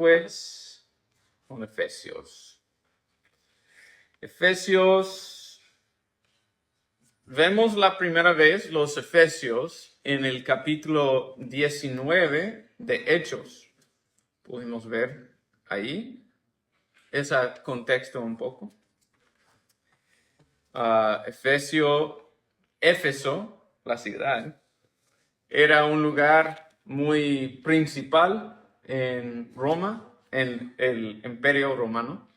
pues con Efesios. Efesios, vemos la primera vez los Efesios en el capítulo 19 de Hechos. Pudimos ver ahí ese contexto un poco. Éfeso, la ciudad, era un lugar muy principal en Roma, en el Imperio Romano.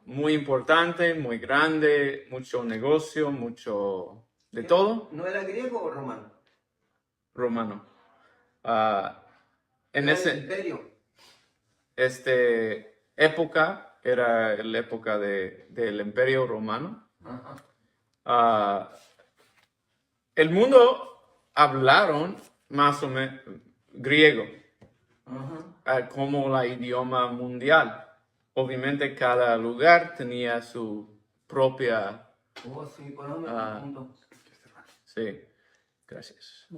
Muy importante, muy grande, mucho negocio, mucho de todo. ¿No era griego o romano? Romano. En Era ese el imperio. época era la época del Imperio Romano. Ajá. El mundo hablaron más o menos griego como la idioma mundial. Obviamente cada lugar tenía su propia... Sí, por eso me confundo. Sí, gracias.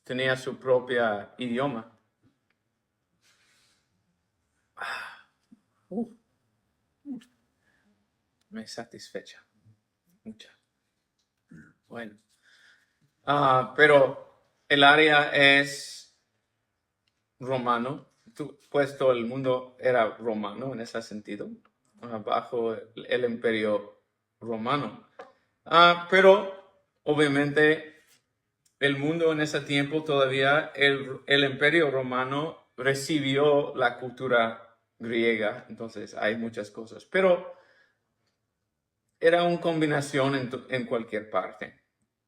Tenía su propia idioma. Me satisfecha. Mucha. Bueno. Pero el área es romano. Pues todo el mundo era romano en ese sentido, bajo el imperio romano. Pero obviamente el mundo en ese tiempo todavía, el imperio romano recibió la cultura griega, entonces hay muchas cosas, pero era una combinación en cualquier parte.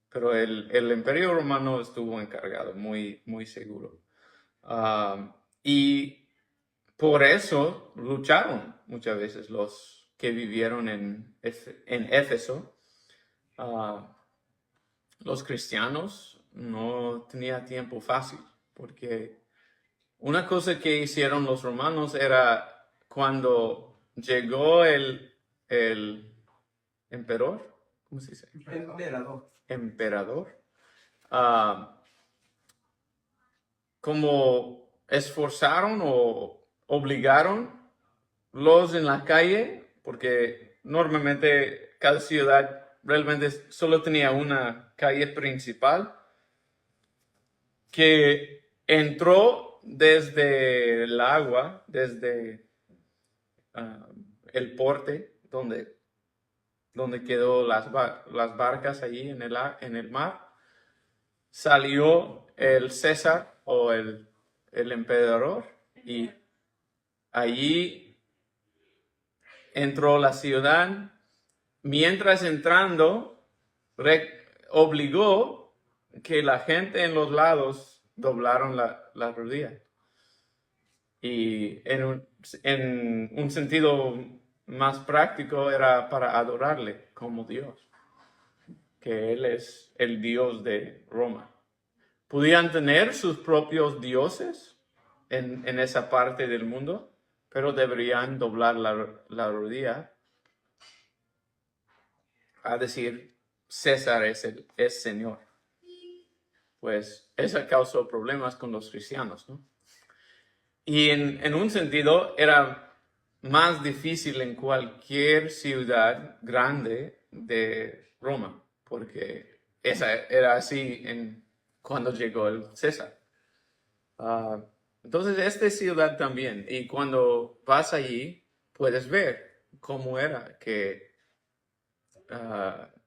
Pero el imperio romano estuvo encargado, muy, muy seguro. Y por eso lucharon muchas veces los que vivieron en Éfeso. Los cristianos no tenían tiempo fácil, porque una cosa que hicieron los romanos era cuando llegó el emperador, ¿cómo se dice? Emperador. Como esforzaron o obligaron los en la calle, porque normalmente cada ciudad realmente solo tenía una calle principal que entró desde el agua, desde el porte donde quedó las barcas allí en el mar. Salió el César o el emperador y allí entró la ciudad. Mientras entrando, obligó que la gente en los lados doblaron la rodilla. Y en un sentido más práctico era para adorarle como Dios, que Él es el Dios de Roma. Podían tener sus propios dioses en esa parte del mundo, pero deberían doblar la rodilla a decir, César es Señor. Pues eso causó problemas con los cristianos, ¿no? Y en un sentido era más difícil en cualquier ciudad grande de Roma, porque esa era así cuando llegó el César. Entonces, esta ciudad también, y cuando vas allí, puedes ver cómo era,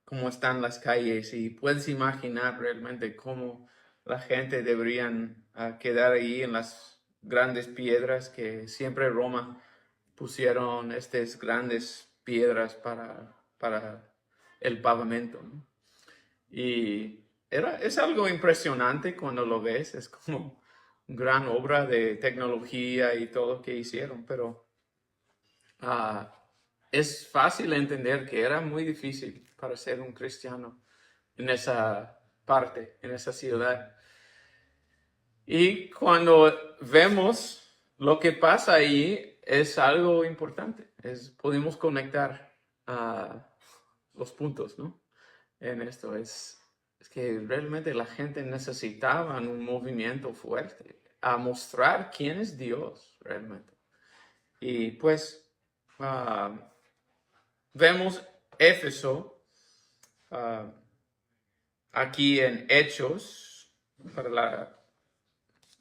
cómo están las calles, y puedes imaginar realmente cómo la gente deberían quedar ahí en las grandes piedras que siempre Roma pusieron estas grandes piedras para el pavimento, ¿no? Y es algo impresionante cuando lo ves, es como gran obra de tecnología y todo que hicieron, pero es fácil entender que era muy difícil para ser un cristiano en esa parte, en esa ciudad. Y cuando vemos lo que pasa ahí, es algo importante. Podemos conectar los puntos, ¿no? En esto es que realmente la gente necesitaba un movimiento fuerte. a mostrar quién es Dios realmente. Y pues vemos Éfeso aquí en Hechos para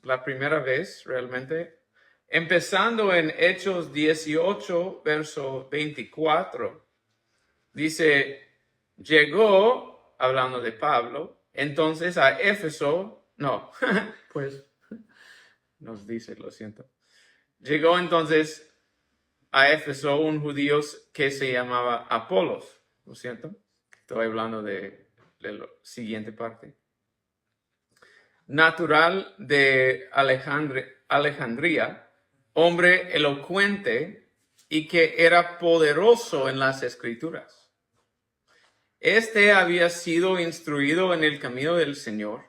la primera vez realmente, empezando en Hechos 18, verso 24. Dice, llegó, hablando de Pablo, entonces a Éfeso, no, pues nos dice, lo siento. Llegó entonces a Éfeso un judío que se llamaba Apolos, lo siento. Estoy hablando de la siguiente parte. Natural de Alejandría, hombre elocuente y que era poderoso en las escrituras. Este había sido instruido en el camino del Señor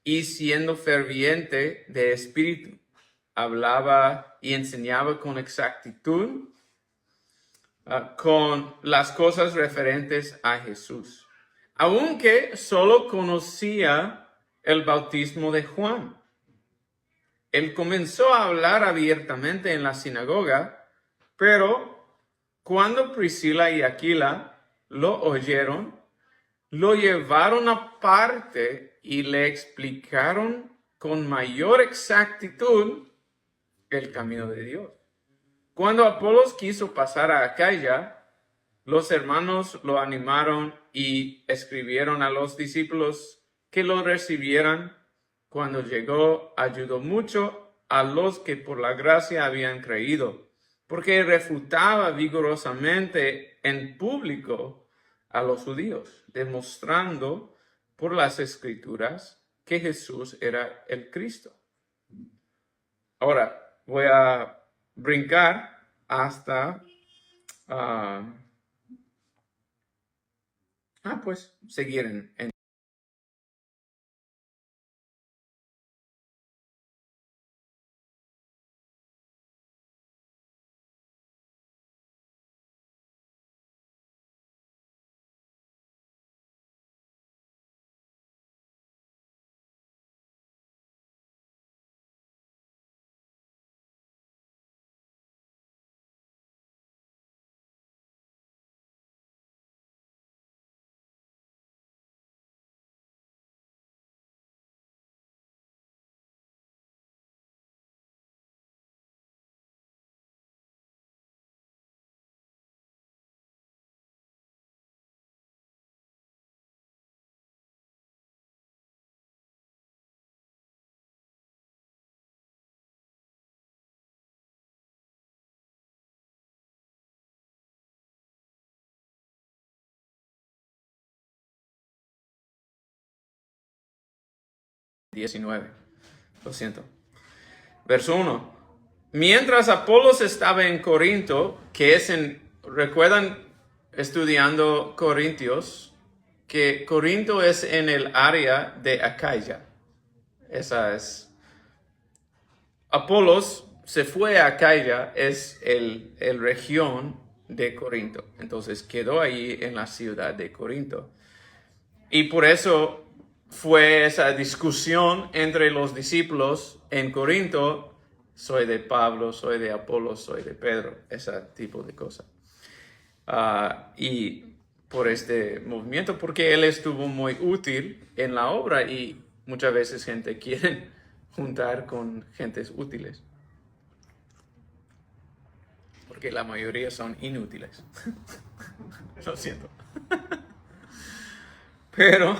y siendo ferviente de espíritu, hablaba y enseñaba con exactitud con las cosas referentes a Jesús, aunque solo conocía el bautismo de Juan. Él comenzó a hablar abiertamente en la sinagoga, pero cuando Priscila y Aquila lo oyeron, lo llevaron aparte y le explicaron con mayor exactitud el camino de Dios. Cuando Apolos quiso pasar a Acaya, los hermanos lo animaron y escribieron a los discípulos que lo recibieran. Cuando llegó, ayudó mucho a los que por la gracia habían creído, porque refutaba vigorosamente en público a los judíos, demostrando por las escrituras que Jesús era el Cristo. Ahora voy a brincar hasta pues seguir en ...19. Lo siento. Verso 1. Mientras Apolos estaba en Corinto, que es ¿recuerdan estudiando Corintios? Que Corinto es en el área de Acaya. Esa es. Apolos se fue a Acaya, es el región de Corinto. Entonces quedó ahí en la ciudad de Corinto. Y por eso fue esa discusión entre los discípulos en Corinto. Soy de Pablo, soy de Apolos, soy de Pedro. Ese tipo de cosas. Y por este movimiento, porque él estuvo muy útil en la obra y muchas veces gente quiere juntar con gentes útiles. Porque la mayoría son inútiles. Lo siento. Pero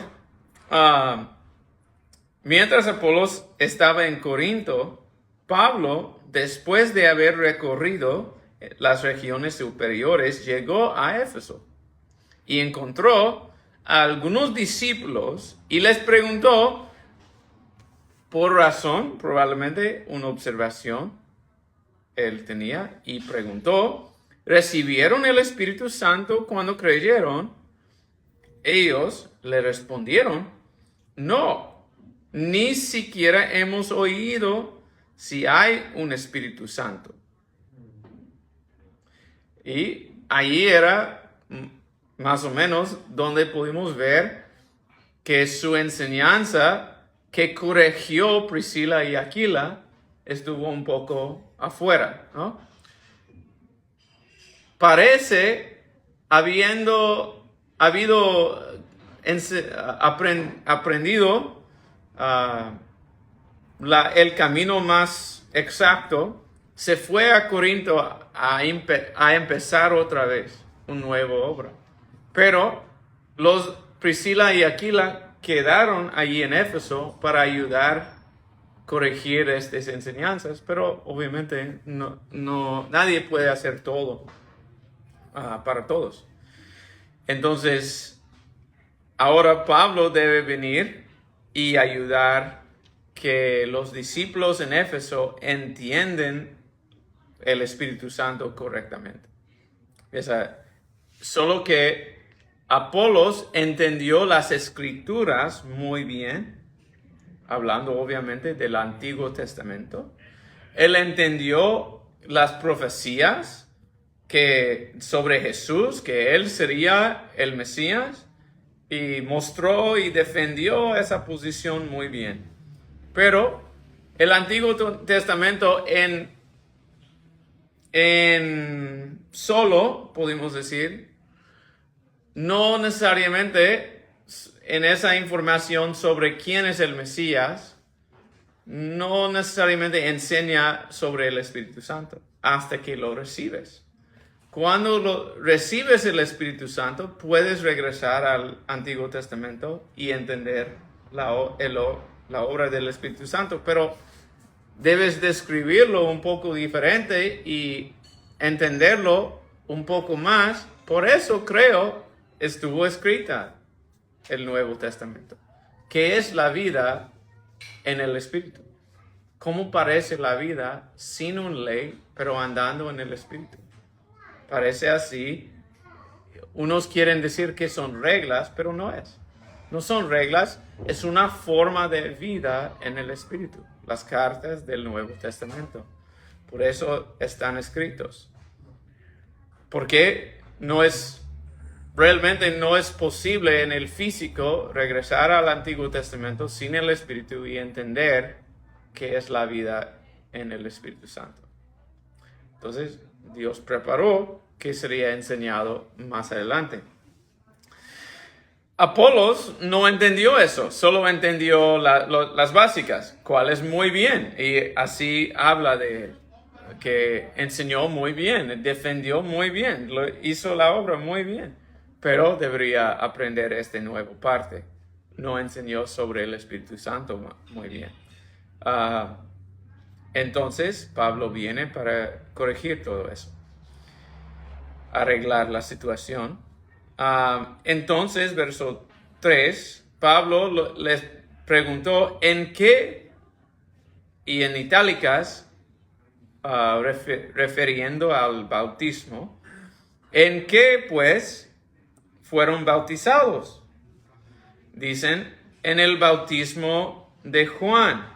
mientras Apolos estaba en Corinto, Pablo, después de haber recorrido las regiones superiores, llegó a Éfeso y encontró a algunos discípulos y les preguntó, por razón, probablemente una observación él tenía, y preguntó, ¿recibieron el Espíritu Santo cuando creyeron? Ellos le respondieron, no, ni siquiera hemos oído si hay un Espíritu Santo. Y ahí era más o menos donde pudimos ver que su enseñanza que corrigió Priscila y Aquila estuvo un poco afuera, ¿no? Parece habido aprendido el camino más exacto, se fue a Corinto a empezar otra vez una nueva obra. Pero Priscila y Aquila quedaron allí en Éfeso para ayudar a corregir estas enseñanzas, pero obviamente nadie puede hacer todo para todos. Entonces, ahora Pablo debe venir y ayudar que los discípulos en Éfeso entienden el Espíritu Santo correctamente. Solo que Apolos entendió las Escrituras muy bien, hablando obviamente del Antiguo Testamento. Él entendió las profecías sobre Jesús, que él sería el Mesías, y mostró y defendió esa posición muy bien. Pero el Antiguo Testamento en solo, podemos decir, no necesariamente en esa información sobre quién es el Mesías, no necesariamente enseña sobre el Espíritu Santo hasta que lo recibes. Cuando recibes el Espíritu Santo, puedes regresar al Antiguo Testamento y entender la obra del Espíritu Santo, pero debes describirlo un poco diferente y entenderlo un poco más. Por eso creo estuvo escrita el Nuevo Testamento. ¿Qué es la vida en el Espíritu? ¿Cómo parece la vida sin una ley, pero andando en el Espíritu? Parece así. Unos quieren decir que son reglas, pero no es. No son reglas, es una forma de vida en el Espíritu. Las cartas del Nuevo Testamento. Por eso están escritos. Porque realmente no es posible en el físico regresar al Antiguo Testamento sin el Espíritu y entender qué es la vida en el Espíritu Santo. Entonces, Dios preparó que sería enseñado más adelante. Apolos no entendió eso, solo entendió las básicas, cuál es muy bien, y así habla de él, que enseñó muy bien, defendió muy bien, hizo la obra muy bien, pero debería aprender esta nueva parte. No enseñó sobre el Espíritu Santo muy bien. Entonces, Pablo viene para corregir todo eso, arreglar la situación. Entonces, verso 3, Pablo les preguntó en qué, y en itálicas, refiriendo al bautismo, en qué pues fueron bautizados. Dicen, en el bautismo de Juan.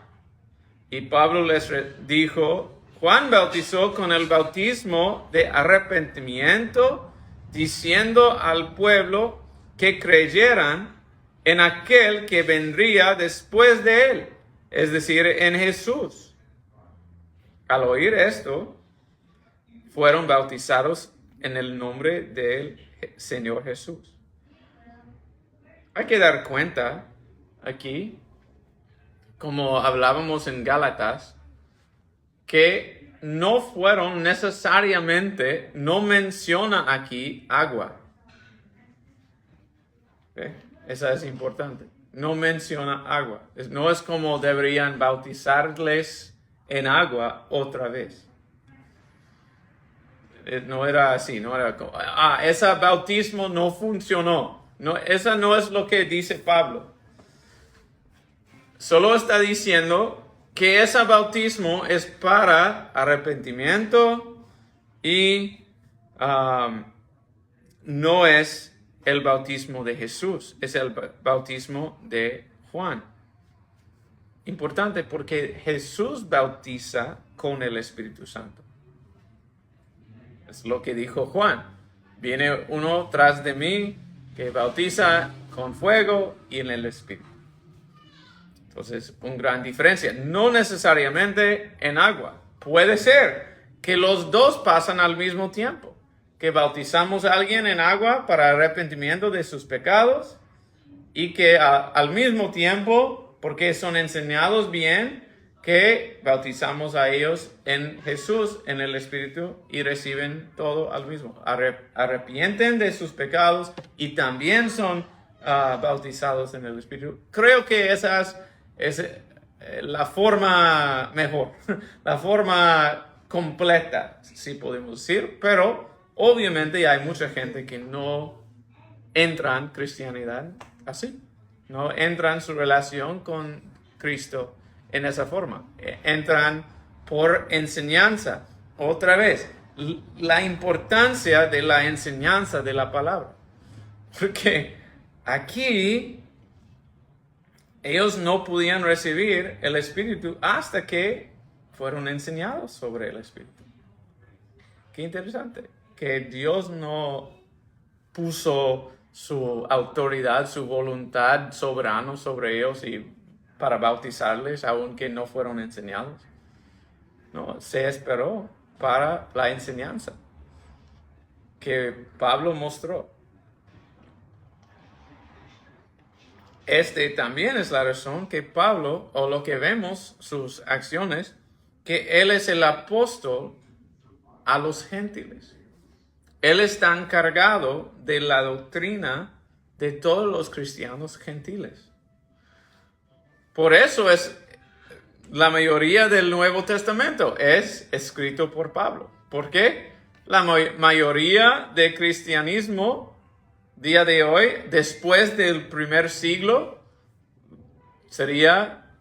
Y Pablo les dijo, Juan bautizó con el bautismo de arrepentimiento, diciendo al pueblo que creyeran en aquel que vendría después de él, es decir, en Jesús. Al oír esto, fueron bautizados en el nombre del Señor Jesús. Hay que dar cuenta aquí, como hablábamos en Gálatas, que no fueron necesariamente, no menciona aquí agua. ¿Okay? Esa es importante. No menciona agua. No es como deberían bautizarles en agua otra vez. No era así, no era como, ese bautismo no funcionó. No, esa no es lo que dice Pablo. Solo está diciendo que ese bautismo es para arrepentimiento y no es el bautismo de Jesús, es el bautismo de Juan. Importante porque Jesús bautiza con el Espíritu Santo. Es lo que dijo Juan. Viene uno tras de mí que bautiza con fuego y en el Espíritu. Entonces, una gran diferencia. No necesariamente en agua. Puede ser que los dos pasan al mismo tiempo. Que bautizamos a alguien en agua para arrepentimiento de sus pecados y que al mismo tiempo, porque son enseñados bien, que bautizamos a ellos en Jesús, en el Espíritu, y reciben todo al mismo. Arrepienten de sus pecados y también son bautizados en el Espíritu. Creo que esa es la forma mejor, la forma completa, si podemos decir, pero obviamente hay mucha gente que no entra en cristianidad así, no entra en su relación con Cristo en esa forma. Entran por enseñanza. Otra vez, la importancia de la enseñanza de la palabra. Porque aquí ellos no podían recibir el Espíritu hasta que fueron enseñados sobre el Espíritu. Qué interesante. Que Dios no puso su autoridad, su voluntad soberana sobre ellos y para bautizarles, aunque no fueron enseñados. No, se esperó para la enseñanza que Pablo mostró. También es la razón que Pablo, o lo que vemos, sus acciones, que él es el apóstol a los gentiles. Él está encargado de la doctrina de todos los cristianos gentiles. Por eso es la mayoría del Nuevo Testamento es escrito por Pablo. ¿Por qué? La mayoría del cristianismo día de hoy, después del primer siglo, sería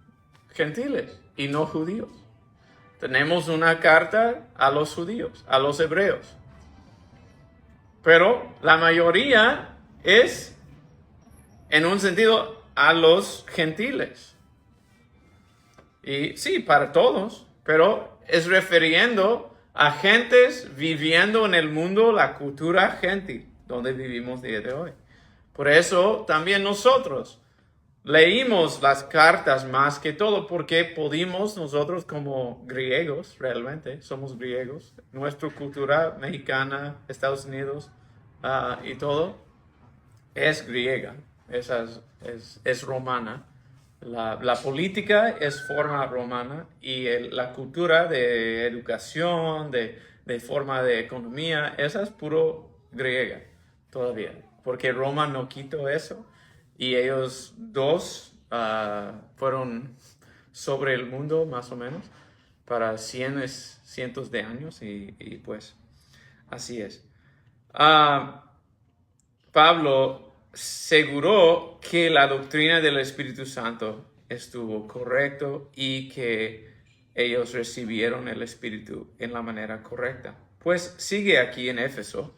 gentiles y no judíos. Tenemos una carta a los judíos, a los hebreos. Pero la mayoría es, en un sentido, a los gentiles. Y sí, para todos, pero es refiriendo a gentes viviendo en el mundo, la cultura gentil, donde vivimos día de hoy. Por eso también nosotros leímos las cartas más que todo, porque pudimos nosotros como griegos, realmente somos griegos, nuestra cultura mexicana, Estados Unidos y todo, es griega, es romana. La política es forma romana y la cultura de educación, de forma de economía, esa es puro griega todavía, porque Roma no quitó eso y ellos dos fueron sobre el mundo más o menos para cientos de años y pues así es. Pablo aseguró que la doctrina del Espíritu Santo estuvo correcto y que ellos recibieron el Espíritu en la manera correcta. Pues sigue aquí en Éfeso.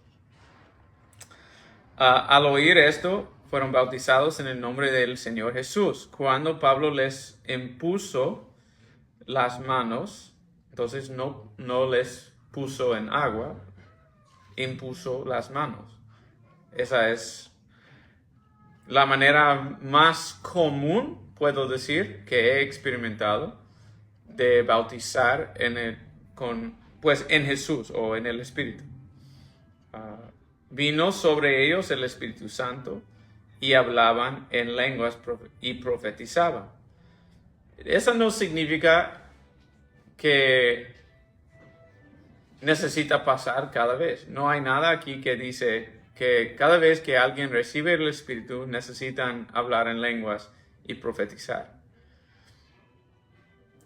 Al oír esto, fueron bautizados en el nombre del Señor Jesús. Cuando Pablo les impuso las manos, entonces no les puso en agua, impuso las manos. Esa es la manera más común, puedo decir, que he experimentado de bautizar en Jesús o en el Espíritu. Vino sobre ellos el Espíritu Santo y hablaban en lenguas y profetizaban. Eso no significa que necesita pasar cada vez. No hay nada aquí que dice que cada vez que alguien recibe el Espíritu necesitan hablar en lenguas y profetizar.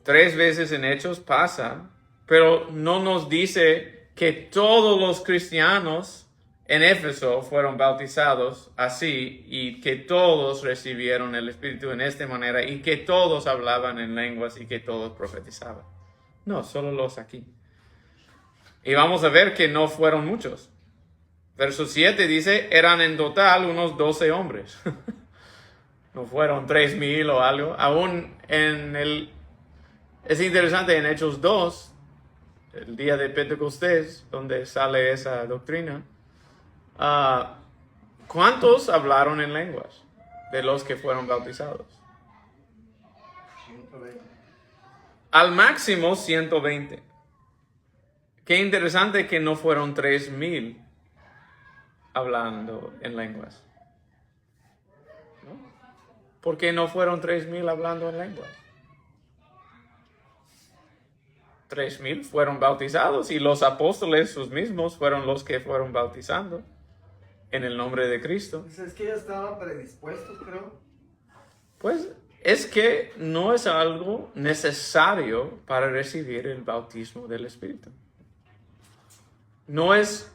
3 veces en Hechos pasa, pero no nos dice que todos los cristianos en Éfeso fueron bautizados así y que todos recibieron el Espíritu en esta manera y que todos hablaban en lenguas y que todos profetizaban. No, solo los aquí. Y vamos a ver que no fueron muchos. Verso 7 dice, eran en total unos 12 hombres. No fueron 3,000 o algo. Aún es interesante en Hechos 2, el día de Pentecostés, donde sale esa doctrina. ¿Cuántos hablaron en lenguas de los que fueron bautizados? Al máximo 120. Qué interesante que no fueron 3,000 hablando en lenguas. ¿No? ¿Por qué no fueron 3,000 hablando en lenguas? 3,000 fueron bautizados y los apóstoles sus mismos fueron los que fueron bautizando en el nombre de Cristo. Pues es que ya estaban predispuestos, creo. Pues es que no es algo necesario para recibir el bautismo del Espíritu. No es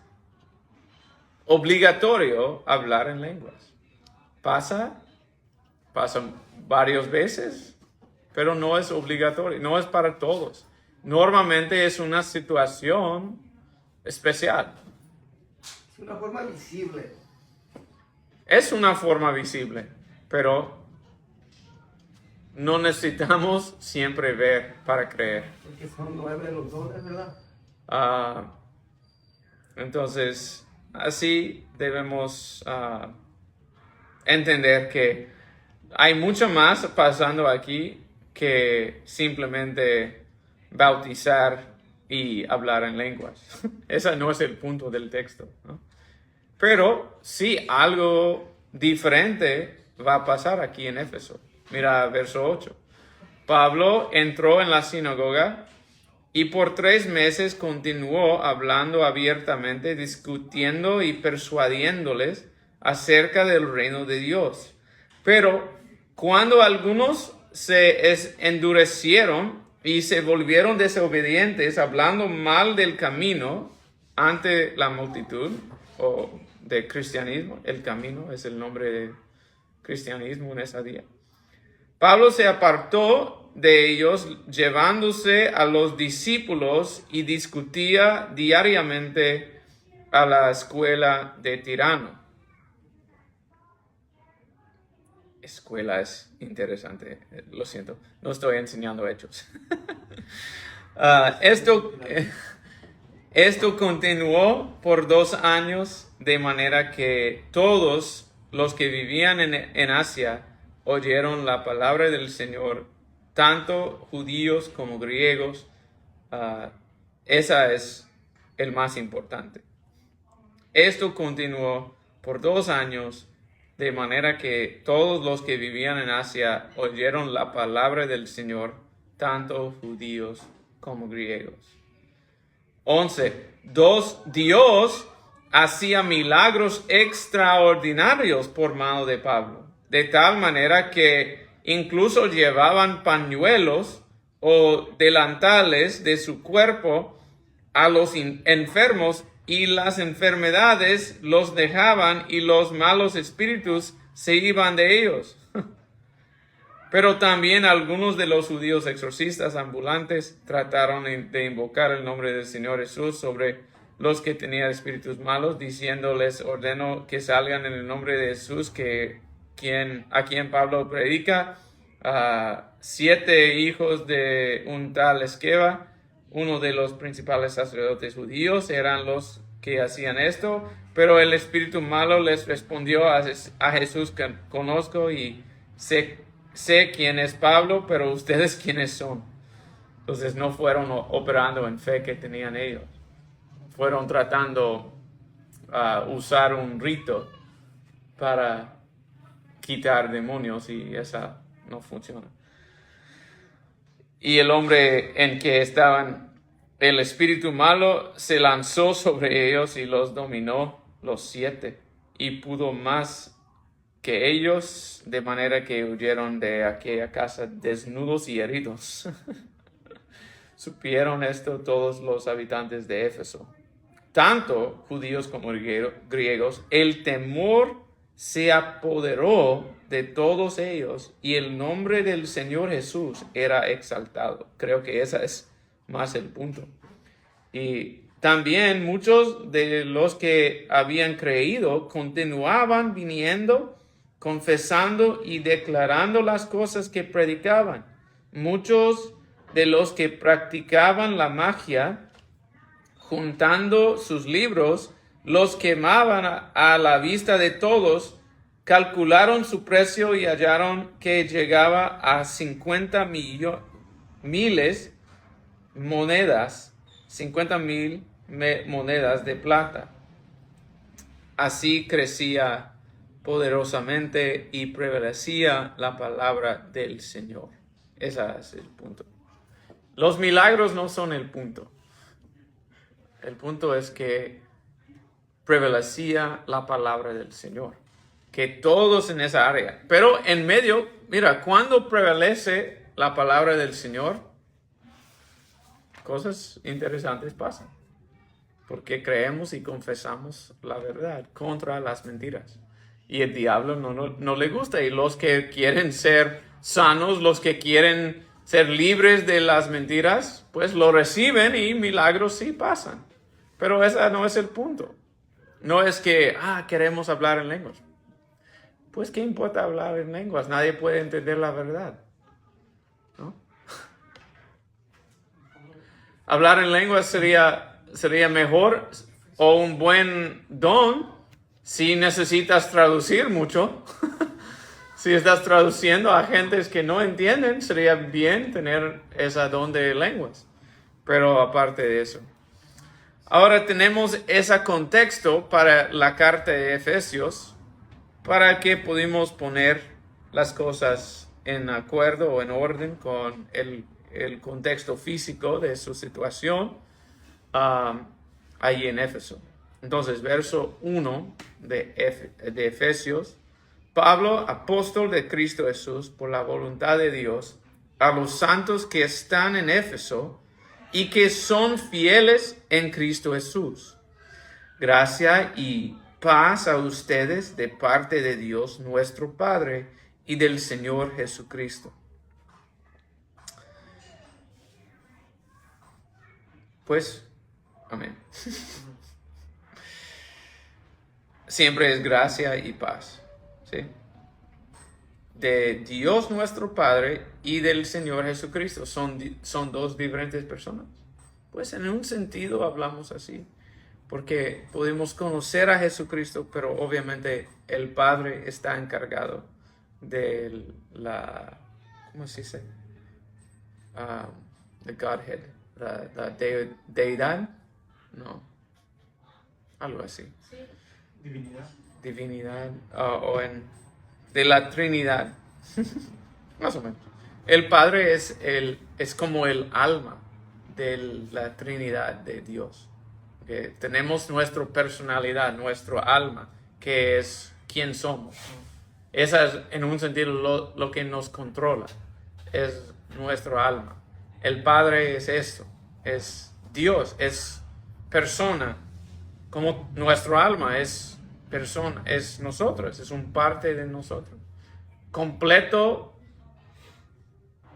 obligatorio hablar en lenguas. Pasa varias veces, pero no es obligatorio, no es para todos. Normalmente es una situación especial. Es una forma visible. Es una forma visible, pero no necesitamos siempre ver para creer. Porque son 9 los dones, ¿verdad? Entonces, así debemos entender que hay mucho más pasando aquí que simplemente bautizar y hablar en lenguas. Ese no es el punto del texto, ¿no? Pero sí algo diferente va a pasar aquí en Éfeso. Mira, verso 8. Pablo entró en la sinagoga y por 3 meses continuó hablando abiertamente, discutiendo y persuadiéndoles acerca del reino de Dios. Pero cuando algunos se endurecieron y se volvieron desobedientes, hablando mal del camino ante la multitud, o de cristianismo, el camino es el nombre de cristianismo en ese día, Pablo se apartó de ellos, llevándose a los discípulos, y discutía diariamente a la escuela de Tirano. Escuela es interesante, lo siento, no estoy enseñando hechos. Esto continuó por 2 años, de manera que todos los que vivían en Asia oyeron la palabra del Señor, tanto judíos como griegos. Esa es el más importante. Esto continuó por 2 años, de manera que todos los que vivían en Asia oyeron la palabra del Señor, tanto judíos como griegos. 11. Dios hacía milagros extraordinarios por mano de Pablo, de tal manera que incluso llevaban pañuelos o delantales de su cuerpo a los enfermos, y las enfermedades los dejaban y los malos espíritus se iban de ellos. Pero también algunos de los judíos exorcistas ambulantes trataron de invocar el nombre del Señor Jesús sobre los que tenían espíritus malos, diciéndoles: ordeno que salgan en el nombre de Jesús, a quien Pablo predica. 7 hijos de un tal Esqueva, uno de los principales sacerdotes judíos, eran los que hacían esto. Pero el espíritu malo les respondió a Jesús: que conozco y sé quién es Pablo, pero ustedes quiénes son. Entonces no fueron operando en fe que tenían ellos. Fueron tratando usar un rito para quitar demonios, y esa no funciona. Y el hombre en que estaban el espíritu malo se lanzó sobre ellos y los dominó, los 7, y pudo más que ellos, de manera que huyeron de aquella casa desnudos y heridos. Supieron esto todos los habitantes de Éfeso, tanto judíos como griegos. El temor se apoderó de todos ellos, y el nombre del Señor Jesús era exaltado. Creo que ese es más el punto. Y también muchos de los que habían creído continuaban viniendo, confesando y declarando las cosas que predicaban. Muchos de los que practicaban la magia, juntando sus libros, los quemaban a la vista de todos. calcularon su precio y hallaron que llegaba a 50 miles monedas, 50,000 monedas de plata. Así crecía poderosamente y prevalecía la palabra del Señor. Ese es el punto. Los milagros no son el punto. El punto es que prevalecía la palabra del Señor. Que todos en esa área. Pero en medio, mira, cuando prevalece la palabra del Señor, cosas interesantes pasan. Porque creemos y confesamos la verdad contra las mentiras. Y el diablo no le gusta. Y los que quieren ser sanos, los que quieren ser libres de las mentiras, pues lo reciben y milagros sí pasan. Pero ese no es el punto. No es que, queremos hablar en lenguas. Pues, ¿qué importa hablar en lenguas? Nadie puede entender la verdad, ¿no? Hablar en lenguas sería mejor o un buen don si necesitas traducir mucho. Si estás traduciendo a gentes que no entienden, sería bien tener ese don de lenguas. Pero aparte de eso. Ahora tenemos ese contexto para la carta de Efesios, para que pudimos poner las cosas en acuerdo o en orden con el contexto físico de su situación allí en Éfeso. Entonces, verso 1 de Efesios. Pablo, apóstol de Cristo Jesús, por la voluntad de Dios, a los santos que están en Éfeso y que son fieles en Cristo Jesús. Gracia y paz a ustedes de parte de Dios nuestro Padre y del Señor Jesucristo. Pues, amén. Siempre es gracia y paz, ¿sí? De Dios nuestro Padre y del Señor Jesucristo. Son dos diferentes personas. Pues en un sentido hablamos así. Porque podemos conocer a Jesucristo, pero obviamente el Padre está encargado de ¿cómo se dice? The Godhead, la deidad, no, algo así. Sí. Divinidad, de la Trinidad, más o menos. El Padre es como el alma de la Trinidad de Dios. Que tenemos nuestra personalidad, nuestro alma, que es quien somos. Esa es, en un sentido, lo que nos controla, es nuestro alma. El Padre es esto, es Dios, es persona, como nuestro alma es persona, es nosotros, es un parte de nosotros. Completo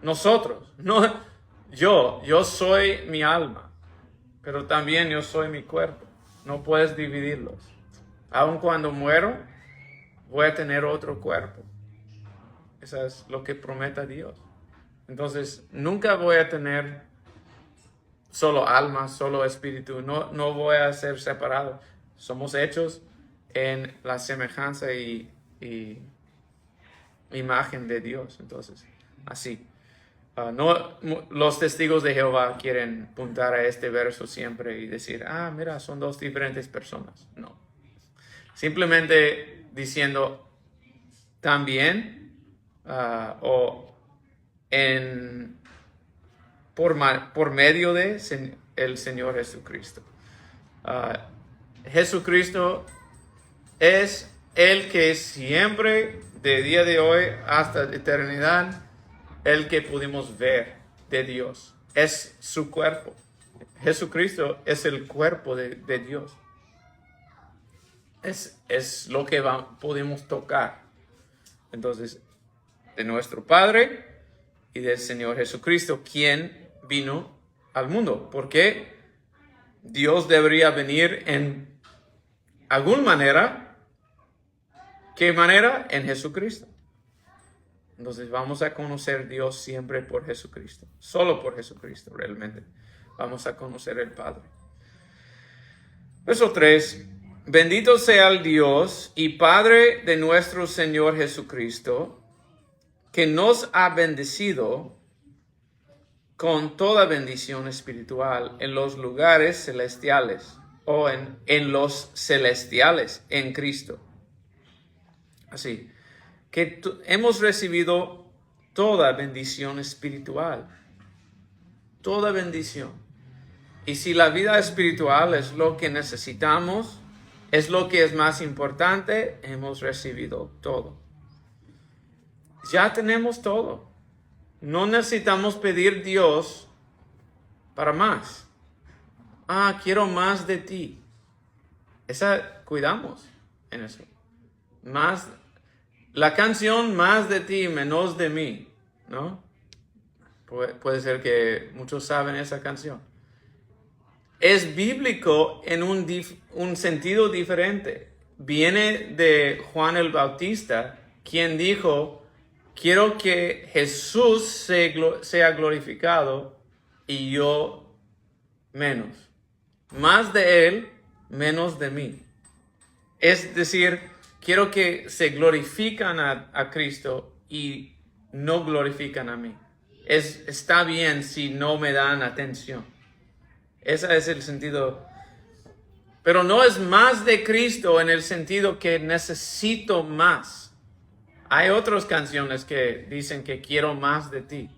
nosotros. No, yo soy mi alma. Pero también yo soy mi cuerpo. No puedes dividirlos. Aun cuando muero, voy a tener otro cuerpo. Eso es lo que promete Dios. Entonces, nunca voy a tener solo alma, solo espíritu. No voy a ser separado. Somos hechos en la semejanza y imagen de Dios. Entonces, así. Los testigos de Jehová quieren apuntar a este verso siempre y decir, mira, son dos diferentes personas. No. Simplemente diciendo también por medio de el Señor Jesucristo. Jesucristo es el que siempre, de día de hoy hasta la eternidad, el que pudimos ver de Dios. Es su cuerpo. Jesucristo es el cuerpo de Dios. Es lo que podemos tocar. Entonces, de nuestro Padre y del Señor Jesucristo, quien vino al mundo. Porque Dios debería venir en alguna manera. ¿Qué manera? En Jesucristo. Entonces vamos a conocer a Dios siempre por Jesucristo. Solo por Jesucristo realmente. Vamos a conocer al Padre. Verso 3. Bendito sea el Dios y Padre de nuestro Señor Jesucristo, que nos ha bendecido con toda bendición espiritual en los lugares celestiales o en los celestiales en Cristo. Así que hemos recibido toda bendición espiritual, toda bendición. Y si la vida espiritual es lo que necesitamos, es lo que es más importante, hemos recibido todo. Ya tenemos todo. No necesitamos pedir a Dios para más. Quiero más de ti. Cuidamos en eso. Más, la canción más de ti, menos de mí, ¿no? Puede ser que muchos saben esa canción. Es bíblico en un sentido diferente. Viene de Juan el Bautista, quien dijo: quiero que Jesús sea glorificado y yo menos. Más de Él, menos de mí. Es decir, quiero que se glorifican a Cristo y no glorifican a mí. Está bien si no me dan atención. Ese es el sentido. Pero no es más de Cristo en el sentido que necesito más. Hay otras canciones que dicen que quiero más de ti.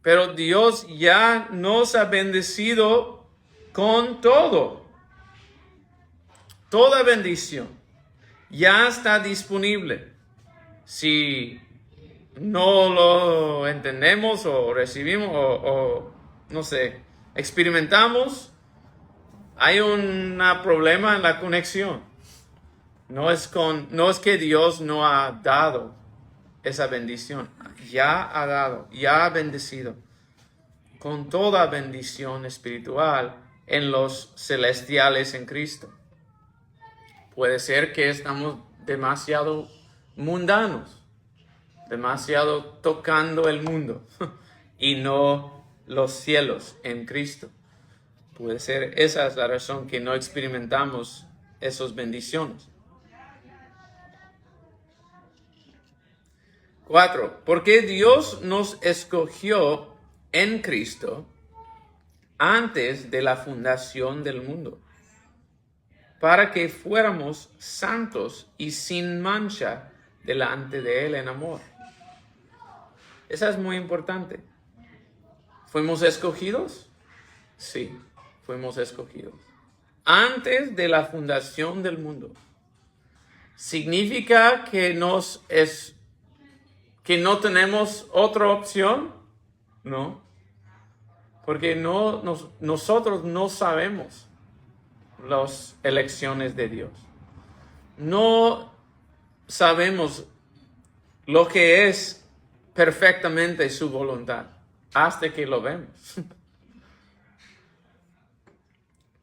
Pero Dios ya nos ha bendecido con todo. Toda bendición ya está disponible. Si no lo entendemos o recibimos o no sé, experimentamos, hay un problema en la conexión. No es que Dios no ha dado esa bendición. Ya ha dado, ya ha bendecido con toda bendición espiritual en los celestiales en Cristo. Puede ser que estamos demasiado mundanos, demasiado tocando el mundo y no los cielos en Cristo. Puede ser esa es la razón que no experimentamos esas bendiciones. 4. Porque Dios nos escogió en Cristo antes de la fundación del mundo, para que fuéramos santos y sin mancha delante de Él en amor. Esa es muy importante. ¿Fuimos escogidos? Sí, fuimos escogidos. Antes de la fundación del mundo. ¿Significa que no tenemos otra opción? No. Porque nosotros no sabemos las elecciones de Dios. No sabemos lo que es perfectamente su voluntad hasta que lo vemos.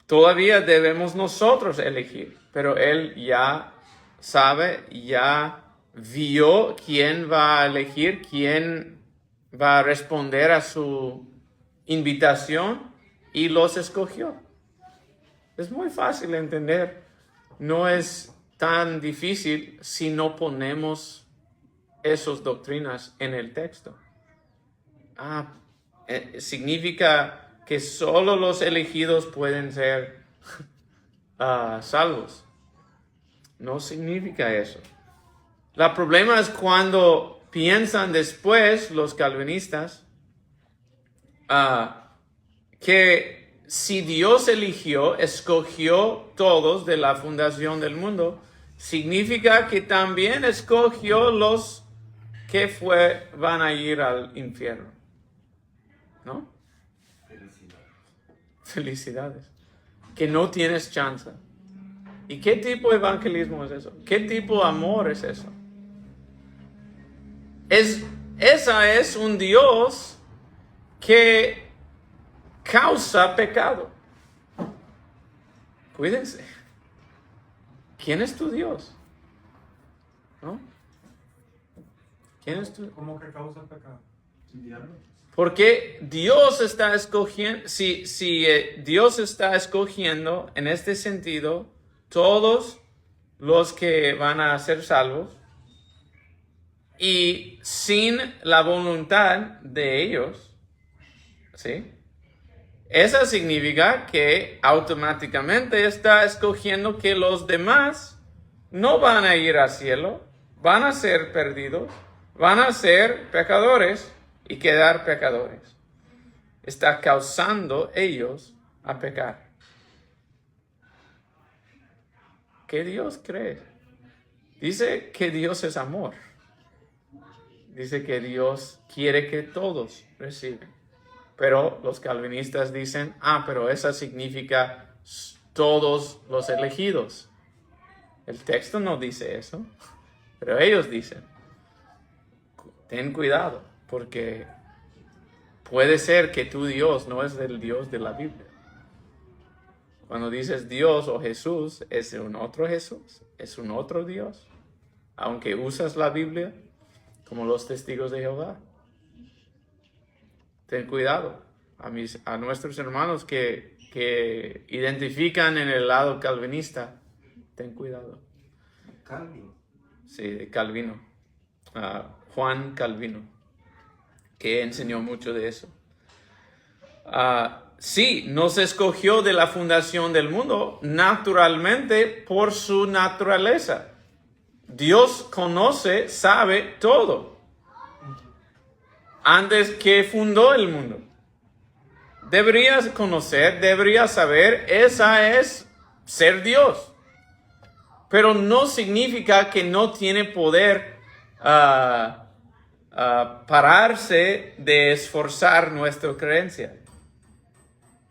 Todavía debemos nosotros elegir, pero Él ya sabe, ya vio quién va a elegir, quién va a responder a su invitación y los escogió. Es muy fácil de entender. No es tan difícil si no ponemos esas doctrinas en el texto. Significa que solo los elegidos pueden ser salvos. No significa eso. El problema es cuando piensan después los calvinistas que si Dios escogió todos de la fundación del mundo, significa que también escogió los que van a ir al infierno. ¿No? Felicidades. Que no tienes chance. ¿Y qué tipo de evangelismo es eso? ¿Qué tipo de amor es eso? Esa es un Dios que causa pecado. Cuídense. ¿Quién es tu Dios? ¿No? ¿Quién es tu? ¿Cómo que causa pecado? ¿El diablo? Porque Dios está escogiendo, si Dios está escogiendo en este sentido todos los que van a ser salvos y sin la voluntad de ellos, ¿sí? Eso significa que automáticamente está escogiendo que los demás no van a ir al cielo, van a ser perdidos, van a ser pecadores y quedar pecadores. Está causando ellos a pecar. ¿Qué Dios cree? Dice que Dios es amor. Dice que Dios quiere que todos reciban. Pero los calvinistas dicen, pero eso significa todos los elegidos. El texto no dice eso, pero ellos dicen, ten cuidado, porque puede ser que tu Dios no es el Dios de la Biblia. Cuando dices Dios o Jesús, es un otro Jesús, es un otro Dios, aunque usas la Biblia como los testigos de Jehová. Ten cuidado a nuestros hermanos que identifican en el lado calvinista. Ten cuidado. Calvin. Sí, de Calvino. Juan Calvino, que enseñó mucho de eso. Sí, nos escogió de la fundación del mundo naturalmente por su naturaleza. Dios conoce, sabe todo. Antes que fundó el mundo. Deberías conocer, deberías saber, esa es ser Dios. Pero no significa que no tiene poder pararse de esforzar nuestra creencia.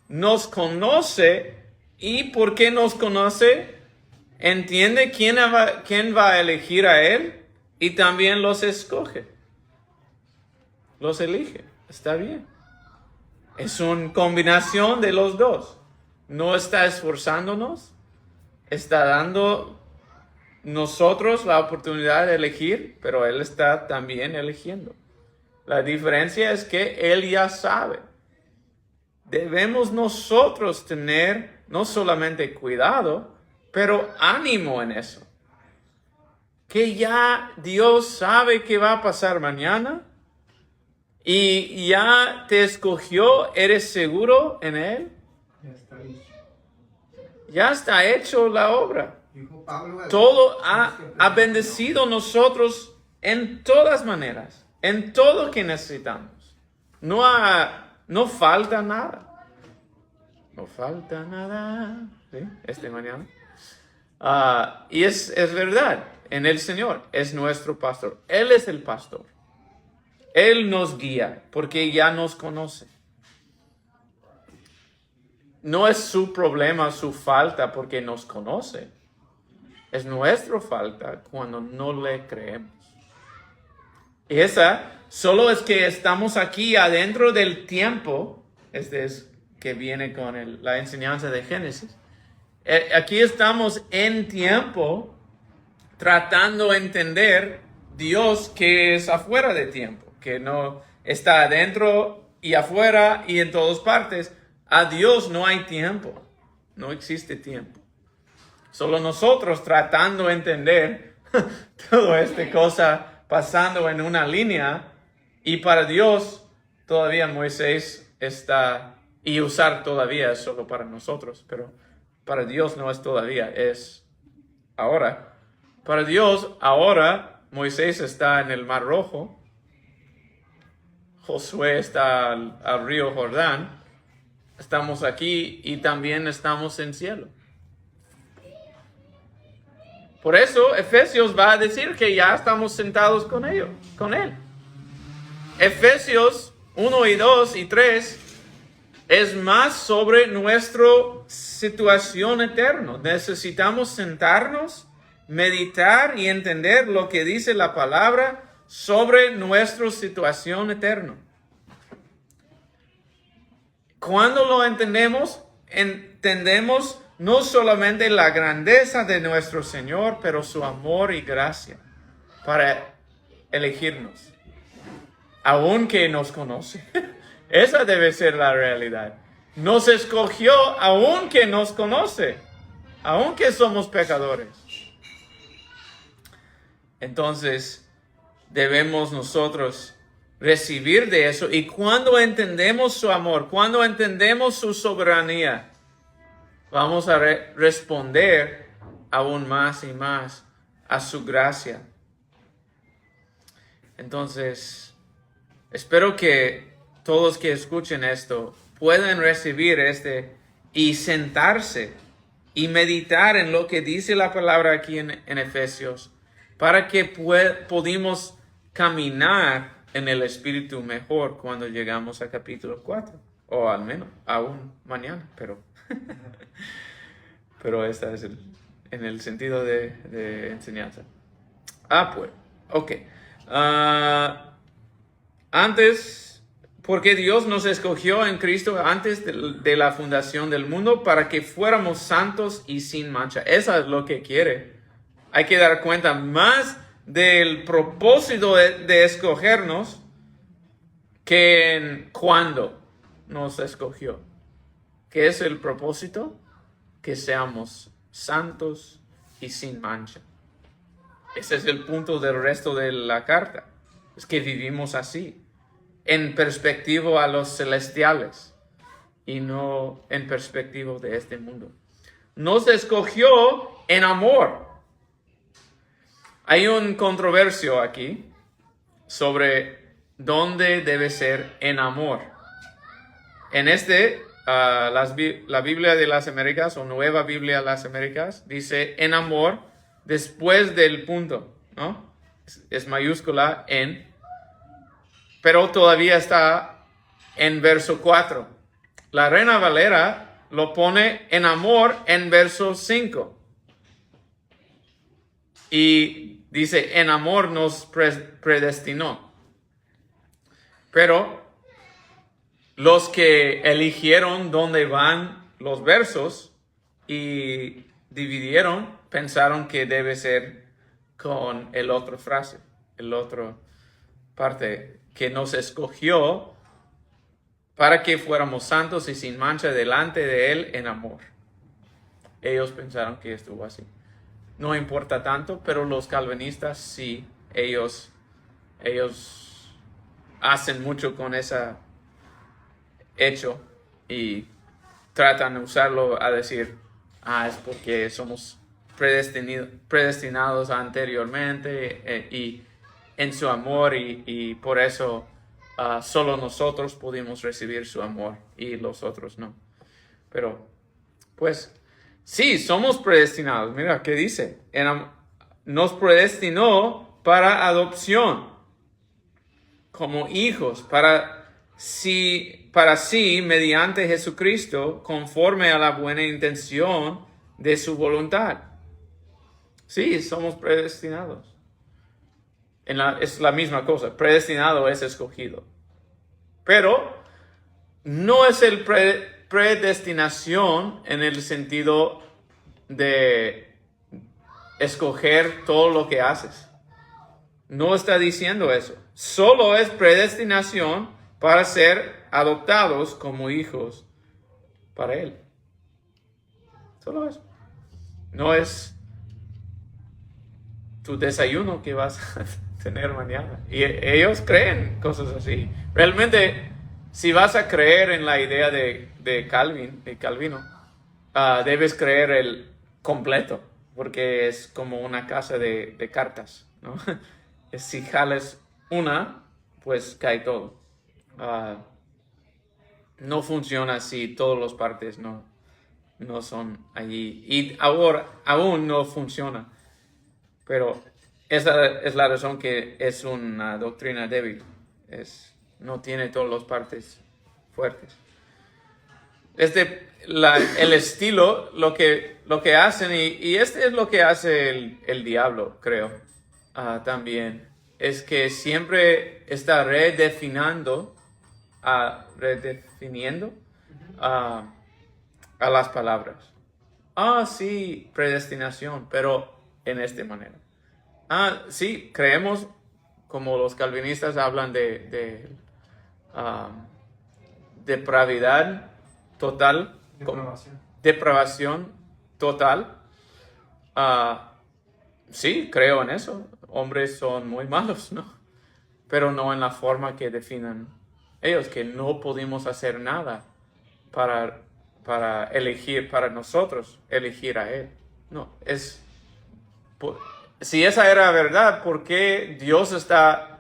Nos conoce, y porque nos conoce, entiende quién va a elegir a Él y también los escoge. Los elige. Está bien. Es una combinación de los dos. No está esforzándonos, está dando nosotros la oportunidad de elegir, pero Él está también eligiendo. La diferencia es que Él ya sabe. Debemos nosotros tener no solamente cuidado, pero ánimo en eso. Que ya Dios sabe qué va a pasar mañana y ya te escogió, eres seguro en Él. Ya está listo. Ya está hecho la obra. Dijo Pablo. Todo ha bendecido nosotros en todas maneras, en todo que necesitamos. No falta nada. No falta nada. ¿Sí? Mañana. Y es verdad, en el Señor es nuestro pastor. Él es el pastor. Él nos guía porque ya nos conoce. No es su problema, su falta porque nos conoce. Es nuestra falta cuando no le creemos. Y esa solo es que estamos aquí adentro del tiempo. Este es que viene con la enseñanza de Génesis. Aquí estamos en tiempo tratando de entender Dios que es afuera de tiempo, que no está adentro y afuera y en todas partes. A Dios no hay tiempo, no existe tiempo. Solo nosotros tratando de entender toda esta cosa pasando en una línea, y para Dios todavía Moisés está, y usar todavía es solo para nosotros, pero para Dios no es todavía, es ahora. Para Dios ahora Moisés está en el Mar Rojo, Josué está al río Jordán, estamos aquí y también estamos en cielo. Por eso Efesios va a decir que ya estamos sentados con Él. Efesios 1 y 2 y 3 es más sobre nuestra situación eterna. Necesitamos sentarnos, meditar y entender lo que dice la palabra sobre nuestra situación eterna. Cuando lo entendemos no solamente la grandeza de nuestro Señor, pero su amor y gracia para elegirnos, aunque nos conoce. Esa debe ser la realidad. Nos escogió aunque nos conoce. aunque somos pecadores. Entonces, debemos nosotros recibir de eso. Y cuando entendemos su amor, cuando entendemos su soberanía, vamos a responder aún más y más a su gracia. Entonces, espero que todos que escuchen esto puedan recibir y sentarse y meditar en lo que dice la palabra aquí en Efesios, para que podamos caminar en el Espíritu mejor cuando llegamos a capítulo 4, o al menos aún mañana, pero esta es en el sentido de enseñanza. Pues, ok. Antes, porque Dios nos escogió en Cristo antes de la fundación del mundo para que fuéramos santos y sin mancha. Eso es lo que quiere. Hay que dar cuenta más del propósito de escogernos que en cuándo nos escogió. ¿Qué es el propósito? Que seamos santos y sin mancha. Ese es el punto del resto de la carta. Es que vivimos así, en perspectiva a los celestiales y no en perspectiva de este mundo. Nos escogió en amor. Hay un controversio aquí sobre dónde debe ser en amor. En la Biblia de las Américas o Nueva Biblia de las Américas dice en amor después del punto, ¿no? Es mayúscula en, pero todavía está en verso 4. La Reina Valera lo pone en amor en verso 5. Y dice, en amor nos predestinó. Pero los que eligieron dónde van los versos y dividieron, pensaron que debe ser con el otro frase, el otro parte, que nos escogió para que fuéramos santos y sin mancha delante de Él en amor. Ellos pensaron que estuvo así. No importa tanto, pero los calvinistas sí, ellos hacen mucho con ese hecho y tratan de usarlo a decir, es porque somos predestinados anteriormente y en su amor y por eso solo nosotros pudimos recibir su amor y los otros no. Pero pues sí, somos predestinados. Mira, ¿qué dice? Nos predestinó para adopción como hijos, para sí, mediante Jesucristo, conforme a la buena intención de su voluntad. Sí, somos predestinados. Es la misma cosa. Predestinado es escogido. Pero no es el predestinación en el sentido de escoger todo lo que haces. No está diciendo eso. Solo es predestinación para ser adoptados como hijos para Él. Solo eso. No es tu desayuno que vas a tener mañana. Y ellos creen cosas así. Realmente, si vas a creer en la idea de Calvino, debes creer el completo, porque es como una casa de cartas, ¿no? Si jales una, pues cae todo. No funciona si todas las partes no son allí. Y ahora aún no funciona. Pero esa es la razón que es una doctrina débil. No tiene todas las partes fuertes. El estilo, lo que hacen, y este es lo que hace el diablo, creo, también, es que siempre está redefiniendo a las palabras. Sí, predestinación, pero en esta manera. Sí, creemos, como los calvinistas hablan de depravidad total, Depravación. depravación total. Sí, creo en eso. Hombres son muy malos, ¿no? Pero no en la forma que definen ellos, que no pudimos hacer nada para elegir, para nosotros elegir a Él. No, si esa era verdad, ¿por qué Dios está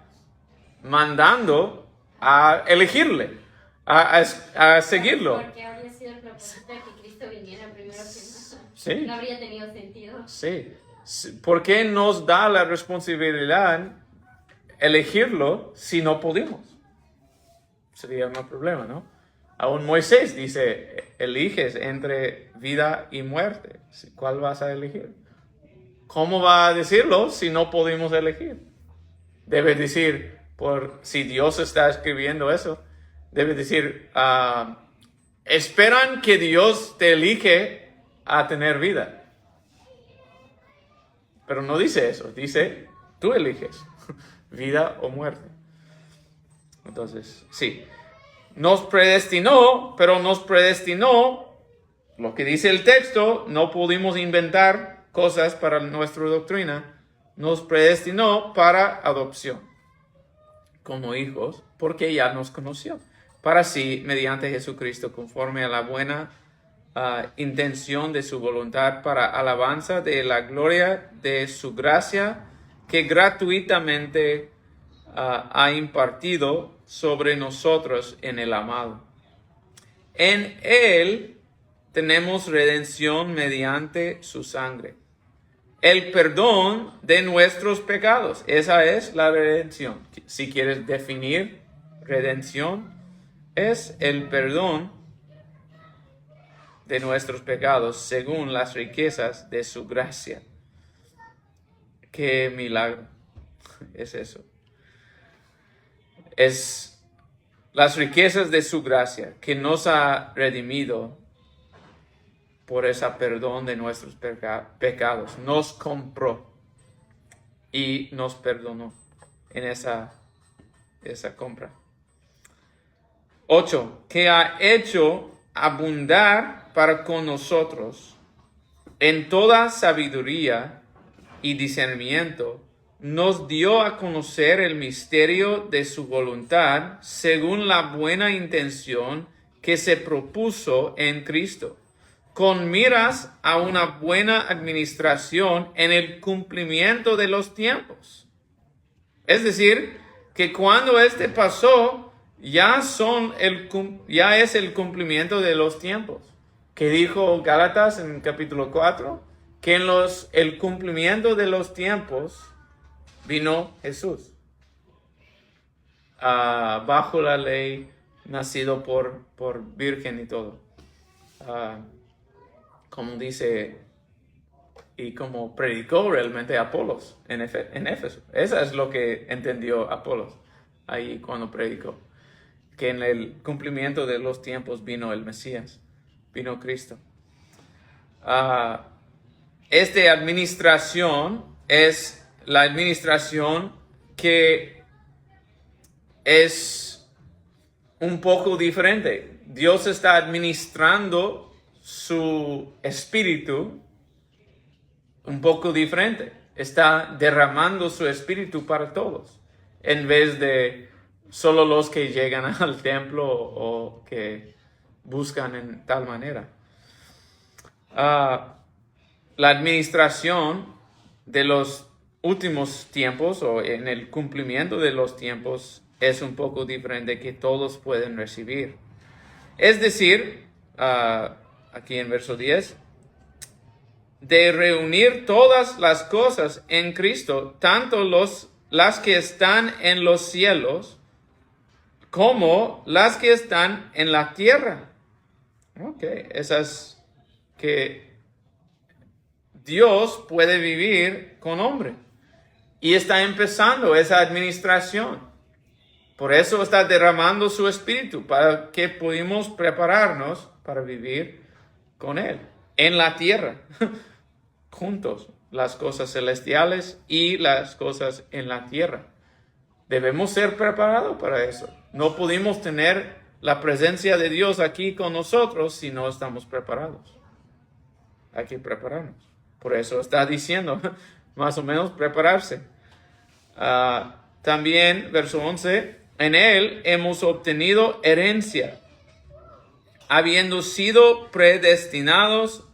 mandando a elegirle, a seguirlo? Porque habría sido el propósito de que Cristo viniera primero que nada. Sí. No habría tenido sentido. Sí. ¿Por qué nos da la responsabilidad elegirlo si no pudimos? Sería un problema, ¿no? Aún Moisés dice, eliges entre vida y muerte. ¿Cuál vas a elegir? ¿Cómo va a decirlo si no pudimos elegir? Debe decir, si Dios está escribiendo eso, debe decir, esperan que Dios te elige a tener vida. Pero no dice eso, dice, tú eliges vida o muerte. Entonces, sí, nos predestinó, pero nos predestinó, lo que dice el texto, no pudimos inventar cosas para nuestra doctrina, nos predestinó para adopción como hijos, porque ya nos conoció, para sí, mediante Jesucristo, conforme a la buena intención de su voluntad, para alabanza de la gloria de su gracia, que gratuitamente ha impartido sobre nosotros en el amado. En Él tenemos redención mediante su sangre, el perdón de nuestros pecados. Esa es la redención. Si quieres definir redención, es el perdón de nuestros pecados según las riquezas de su gracia. Qué milagro es eso. Es las riquezas de su gracia que nos ha redimido por ese perdón de nuestros pecados. Nos compró y nos perdonó en esa compra. 8. Que ha hecho abundar para con nosotros en toda sabiduría y discernimiento, nos dio a conocer el misterio de su voluntad según la buena intención que se propuso en Cristo, con miras a una buena administración en el cumplimiento de los tiempos. Es decir, que cuando pasó, ya es el cumplimiento de los tiempos. Que dijo Gálatas en capítulo 4, que en el cumplimiento de los tiempos vino Jesús. Bajo la ley, nacido por virgen y todo. Como dice y como predicó realmente Apolos en Éfeso. Eso es lo que entendió Apolos ahí cuando predicó. Que en el cumplimiento de los tiempos vino el Mesías, vino Cristo. Esta administración es la administración que es un poco diferente. Dios está administrando su espíritu un poco diferente. Está derramando su espíritu para todos, en vez de solo los que llegan al templo o que buscan en tal manera. La administración de los últimos tiempos o en el cumplimiento de los tiempos es un poco diferente que todos pueden recibir. Es decir, aquí en verso 10, de reunir todas las cosas en Cristo, tanto las que están en los cielos como las que están en la tierra. Esas que Dios puede vivir con hombre. Y está empezando esa administración. Por eso está derramando su espíritu, para que pudimos prepararnos para vivir con Él en la tierra, juntos, las cosas celestiales y las cosas en la tierra. Debemos ser preparados para eso. No pudimos tener la presencia de Dios aquí con nosotros si no estamos preparados. hay que prepararnos. Por eso está diciendo, más o menos, prepararse. También, verso 11, en él hemos obtenido herencia, habiendo sido predestinados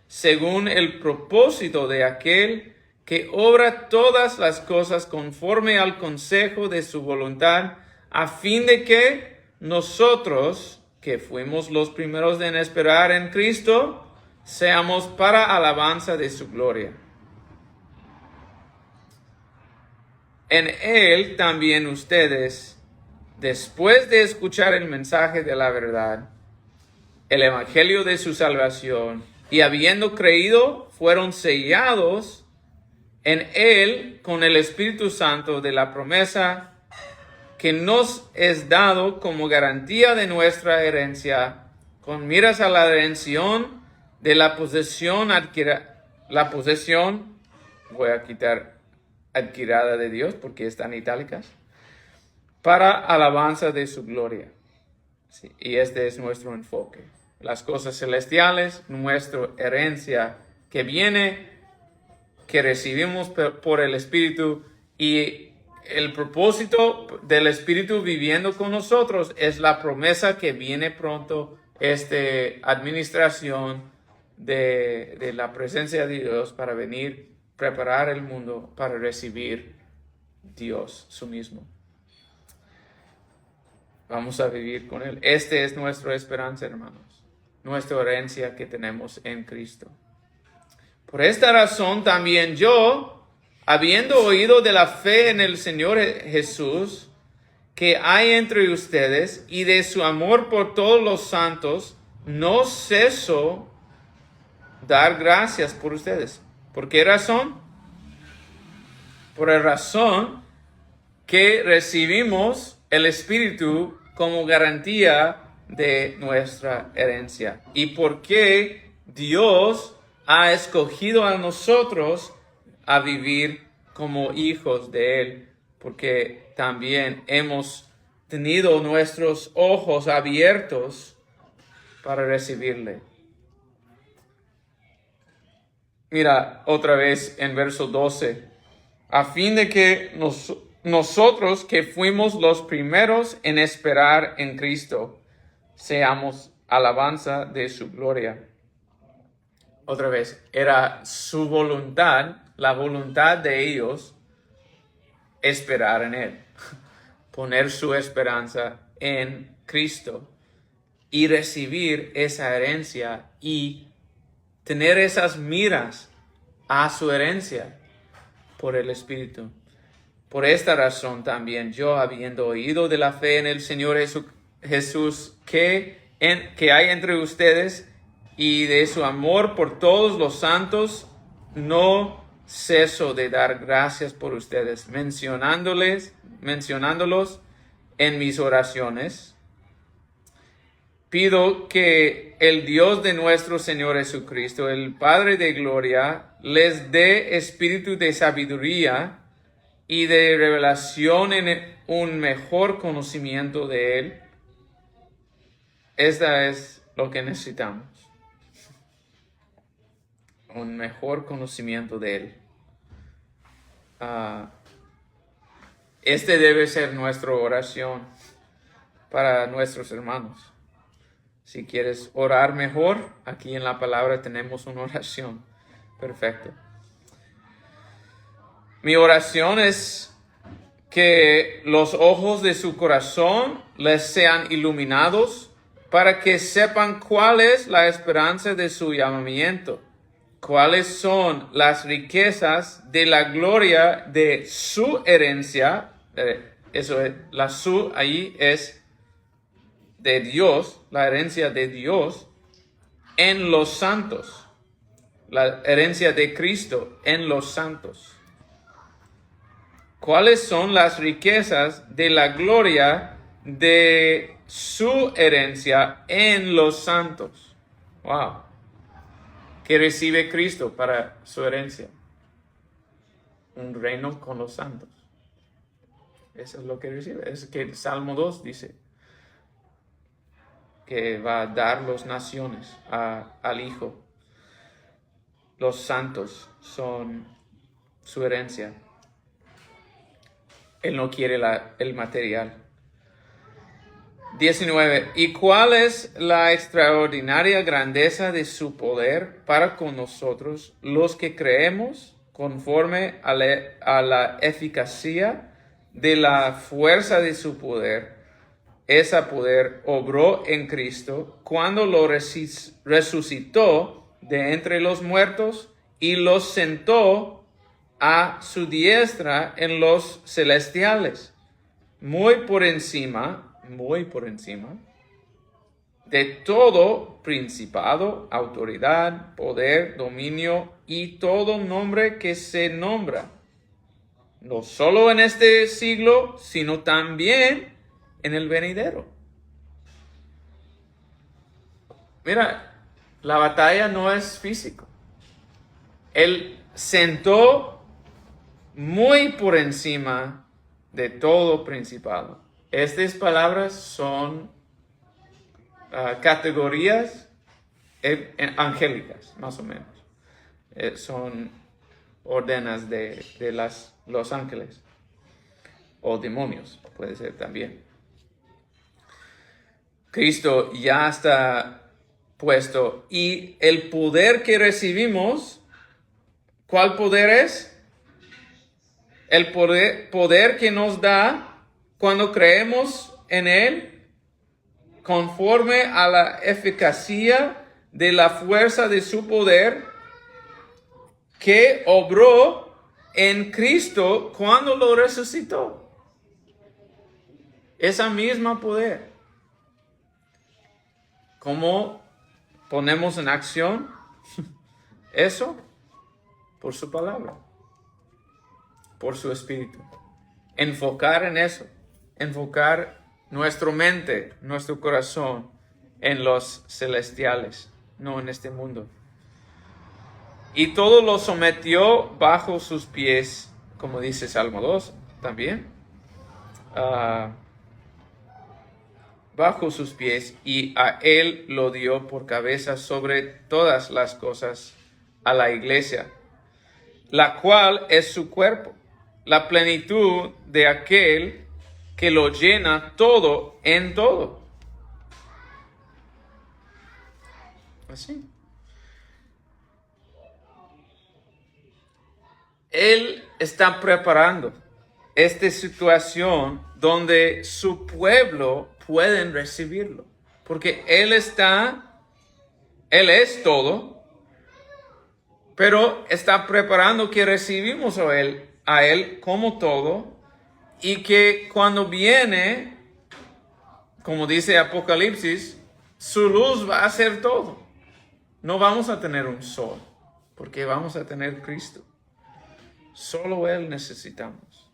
según el propósito de aquel que obra todas las cosas conforme al consejo de su voluntad, a fin de que nosotros, que fuimos los primeros en esperar en Cristo, seamos para alabanza de su gloria. En él también ustedes, después de escuchar el mensaje de la verdad, el evangelio de su salvación, y habiendo creído, fueron sellados en él con el Espíritu Santo de la promesa que nos es dado como garantía de nuestra herencia, con miras a la redención de la posesión adquirida. La posesión, voy a quitar adquirida de Dios porque están itálicas, para alabanza de su gloria. Sí, y este es nuestro enfoque. Las cosas celestiales, nuestra herencia que viene, que recibimos por el Espíritu, y el propósito del Espíritu viviendo con nosotros es la promesa que viene pronto, esta administración de la presencia de Dios para venir, preparar el mundo para recibir Dios su mismo. Vamos a vivir con Él. Esta es nuestra esperanza, hermanos. Nuestra herencia que tenemos en Cristo. Por esta razón también yo, habiendo oído de la fe en el Señor Jesús que hay entre ustedes y de su amor por todos los santos, no ceso dar gracias por ustedes. ¿Por qué razón? Por la razón que recibimos el Espíritu como garantía de nuestra herencia. Y porque Dios ha escogido a nosotros a vivir como hijos de Él, porque también hemos tenido nuestros ojos abiertos para recibirle. Mira otra vez en verso 12, a fin de que nosotros que fuimos los primeros en esperar en Cristo, seamos alabanza de su gloria. Otra vez, era su voluntad, la voluntad de ellos, esperar en Él, poner su esperanza en Cristo y recibir esa herencia y tener esas miras a su herencia por el Espíritu. Por esta razón también yo, habiendo oído de la fe en el Señor Jesús que hay entre ustedes y de su amor por todos los santos, no ceso de dar gracias por ustedes, mencionándolos en mis oraciones. Pido que el Dios de nuestro Señor Jesucristo, el Padre de gloria, les dé espíritu de sabiduría y de revelación en un mejor conocimiento de Él. Esta es lo que necesitamos. Un mejor conocimiento de Él. Este debe ser nuestra oración para nuestros hermanos. Si quieres orar mejor, aquí en la palabra tenemos una oración. Perfecto. Mi oración es que los ojos de su corazón les sean iluminados para que sepan cuál es la esperanza de su llamamiento, cuáles son las riquezas de la gloria de su herencia. Eso es, la su ahí es de Dios, la herencia de Dios en los santos, la herencia de Cristo en los santos. ¿Cuáles son las riquezas de la gloria de su herencia en los santos? Wow. ¿Qué recibe Cristo para su herencia? Un reino con los santos. Eso es lo que recibe. Es que el Salmo 2 dice que va a dar las naciones al Hijo. los santos son su herencia. Él no quiere el material. 19. ¿Y cuál es la extraordinaria grandeza de su poder para con nosotros, los que creemos, conforme a la eficacia de la fuerza de su poder? Ese poder obró en Cristo cuando lo resucitó de entre los muertos y los sentó a su diestra en los celestiales, muy por encima de todo principado, autoridad, poder, dominio y todo nombre que se nombra, no solo en este siglo, sino también en el venidero. Mira, la batalla no es física. Él sentó muy por encima de todo principado. Estas palabras son categorías angélicas, más o menos. Son órdenes de los ángeles o demonios, puede ser también. Cristo ya está puesto y el poder que recibimos, ¿cuál poder es? El poder que nos da cuando creemos en Él, conforme a la eficacia de la fuerza de su poder, que obró en Cristo cuando lo resucitó. Esa misma poder. ¿Cómo ponemos en acción eso? Por su palabra, por su espíritu. Enfocar en eso. Enfocar nuestra mente, nuestro corazón en los celestiales, no en este mundo. Y todo lo sometió bajo sus pies, como dice Salmo 2 también. Bajo sus pies, y a él lo dio por cabeza sobre todas las cosas a la iglesia, la cual es su cuerpo, la plenitud de aquel que lo llena todo en todo. Así. Él está preparando esta situación donde su pueblo pueden recibirlo. Porque Él es todo, pero está preparando que recibimos a Él como todo, y que cuando viene, como dice Apocalipsis, su luz va a ser todo. No vamos a tener un sol, porque vamos a tener Cristo. Solo Él necesitamos.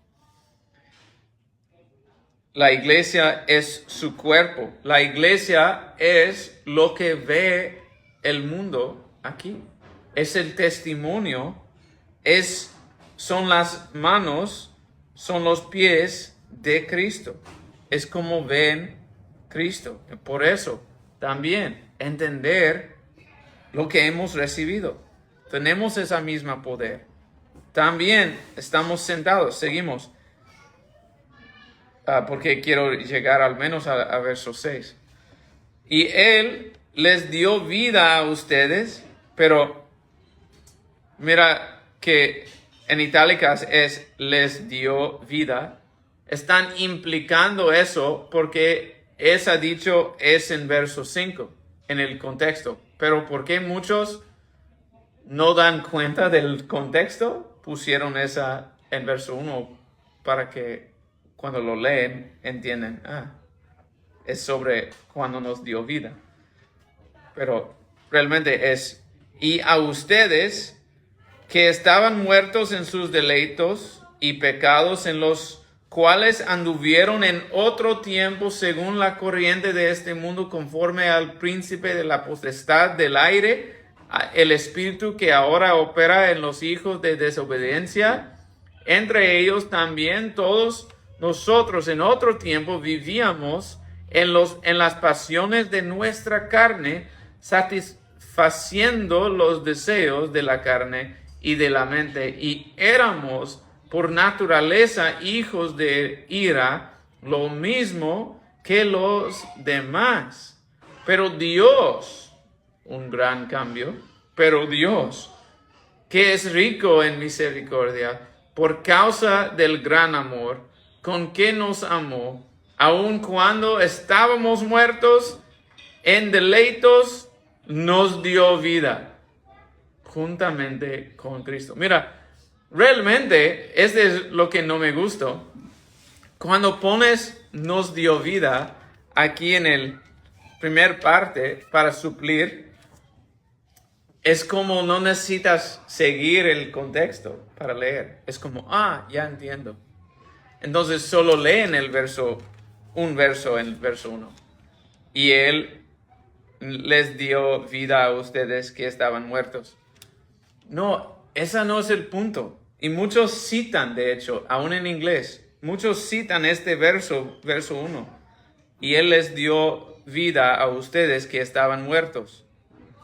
La iglesia es su cuerpo. La iglesia es lo que ve el mundo aquí. Es el testimonio, son las manos, son los pies de Cristo. Es como ven Cristo. Por eso también entender lo que hemos recibido. Tenemos esa misma poder. También estamos sentados, seguimos. Porque quiero llegar al menos a verso 6. Y Él les dio vida a ustedes, pero mira que en itálicas es les dio vida. Están implicando eso porque ese dicho es en verso 5, en el contexto. Pero ¿por qué muchos no dan cuenta del contexto? Pusieron esa en verso 1 para que cuando lo leen entienden, es sobre cuando nos dio vida. Pero realmente es, y a ustedes que estaban muertos en sus delitos y pecados, en los cuales anduvieron en otro tiempo según la corriente de este mundo, conforme al príncipe de la potestad del aire, el espíritu que ahora opera en los hijos de desobediencia. Entre ellos también todos nosotros en otro tiempo vivíamos en las pasiones de nuestra carne, satisfaciendo los deseos de la carne y de la mente, y éramos por naturaleza hijos de ira, lo mismo que los demás. Pero Dios, un gran cambio, pero Dios, que es rico en misericordia, por causa del gran amor con que nos amó, aun cuando estábamos muertos en deleitos, nos dio vida juntamente con Cristo. Mira, realmente, este es lo que no me gustó. Cuando pones nos dio vida aquí en el primer parte para suplir, es como no necesitas seguir el contexto para leer. Es como, ya entiendo. Entonces solo leen un verso en el verso 1. Y Él les dio vida a ustedes que estaban muertos. No, ese no es el punto. Y muchos citan, de hecho, aún en inglés, muchos citan este verso 1. Y Él les dio vida a ustedes que estaban muertos